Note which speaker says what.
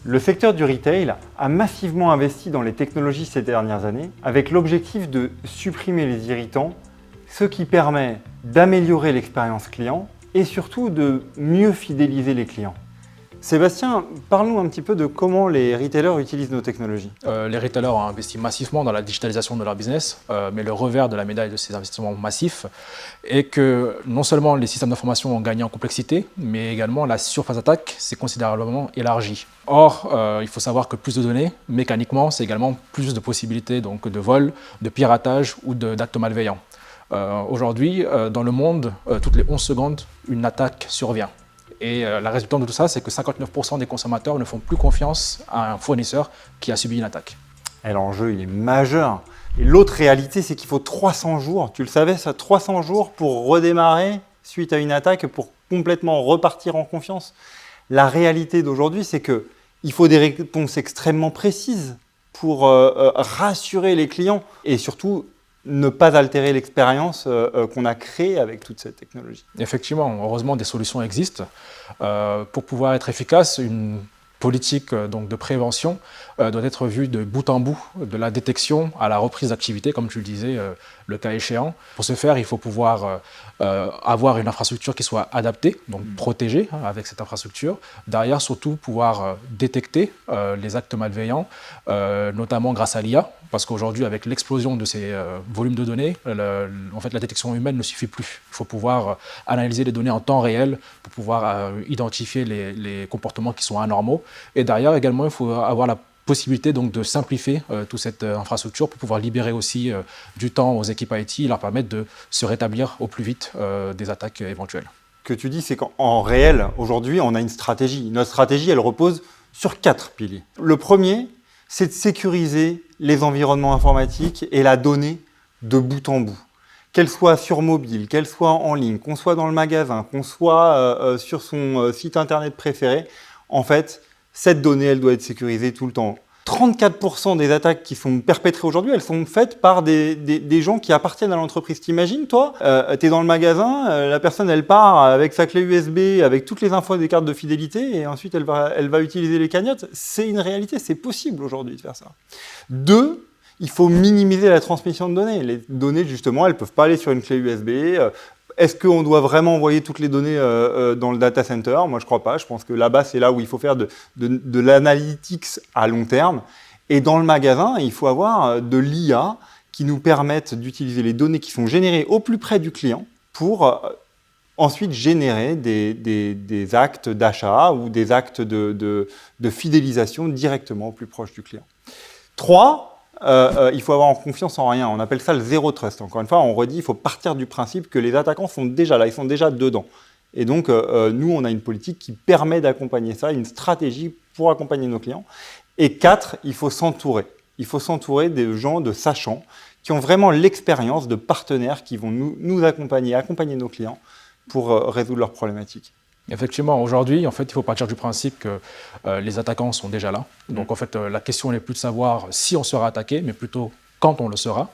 Speaker 1: Le secteur du retail a massivement investi dans les technologies ces dernières années avec l'objectif de supprimer les irritants, ce qui permet d'améliorer l'expérience client et surtout de mieux fidéliser les clients. Sébastien, parle-nous un petit peu de comment les retailers utilisent nos technologies.
Speaker 2: Les retailers ont investi massivement dans la digitalisation de leur business, mais le revers de la médaille de ces investissements massifs est que non seulement les systèmes d'information ont gagné en complexité, mais également la surface d'attaque s'est considérablement élargie. Or, il faut savoir que plus de données, mécaniquement, c'est également plus de possibilités donc, de vol, de piratage ou d'actes malveillants. Aujourd'hui, dans le monde, toutes les 11 secondes, une attaque survient. Et la résultante de tout ça, c'est que 59% des consommateurs ne font plus confiance à un fournisseur qui a subi une attaque.
Speaker 1: Et l'enjeu, il est majeur. Et l'autre réalité, c'est qu'il faut 300 jours. Tu le savais, ça, 300 jours pour redémarrer suite à une attaque, pour complètement repartir en confiance. La réalité d'aujourd'hui, c'est qu'il faut des réponses extrêmement précises pour rassurer les clients et surtout ne pas altérer l'expérience qu'on a créée avec toute cette technologie.
Speaker 2: Effectivement, heureusement, des solutions existent. Pour pouvoir être efficace, une politique donc, de prévention doit être vue de bout en bout, de la détection à la reprise d'activité, comme tu le disais, le cas échéant. Pour ce faire, il faut pouvoir avoir une infrastructure qui soit adaptée, donc protégée avec cette infrastructure. Derrière, surtout, pouvoir détecter les actes malveillants, notamment grâce à l'IA, parce qu'aujourd'hui, avec l'explosion de ces volumes de données, en fait, la détection humaine ne suffit plus. Il faut pouvoir analyser les données en temps réel pour pouvoir identifier les comportements qui sont anormaux. Et derrière, également, il faut avoir la possibilité donc, de simplifier toute cette infrastructure pour pouvoir libérer aussi du temps aux équipes IT et leur permettre de se rétablir au plus vite des attaques éventuelles.
Speaker 1: Ce que tu dis, c'est qu'en réel, aujourd'hui, on a une stratégie. Notre stratégie, elle repose sur 4 piliers. Le premier, c'est de sécuriser les environnements informatiques et la donnée de bout en bout. Qu'elle soit sur mobile, qu'elle soit en ligne, qu'on soit dans le magasin, qu'on soit sur son site internet préféré, en fait, cette donnée, elle doit être sécurisée tout le temps. 34% des attaques qui sont perpétrées aujourd'hui, elles sont faites par des gens qui appartiennent à l'entreprise. T'imagines, toi, tu es dans le magasin, la personne, elle part avec sa clé USB, avec toutes les infos des cartes de fidélité, et ensuite, elle va utiliser les cagnottes. C'est une réalité, c'est possible aujourd'hui de faire ça. 2, il faut minimiser la transmission de données. Les données, justement, elles ne peuvent pas aller sur une clé USB. Est-ce qu'on doit vraiment envoyer toutes les données dans le data center? Moi, je ne crois pas. Je pense que là-bas, c'est là où il faut faire de l'analytics à long terme. Et dans le magasin, il faut avoir de l'IA qui nous permette d'utiliser les données qui sont générées au plus près du client pour ensuite générer des actes d'achat ou des actes de fidélisation directement au plus proche du client. 3, il faut avoir confiance en rien. On appelle ça le zéro trust. Encore une fois, on redit, il faut partir du principe que les attaquants sont déjà là, ils sont déjà dedans. Et donc, nous, on a une politique qui permet d'accompagner ça, une stratégie pour accompagner nos clients. Et 4, il faut s'entourer. Il faut s'entourer des gens de sachants qui ont vraiment l'expérience de partenaires qui vont nous accompagner nos clients pour résoudre leurs problématiques.
Speaker 2: Effectivement, aujourd'hui, en fait, il faut partir du principe que les attaquants sont déjà là. Donc, en fait, la question n'est plus de savoir si on sera attaqué, mais plutôt quand on le sera.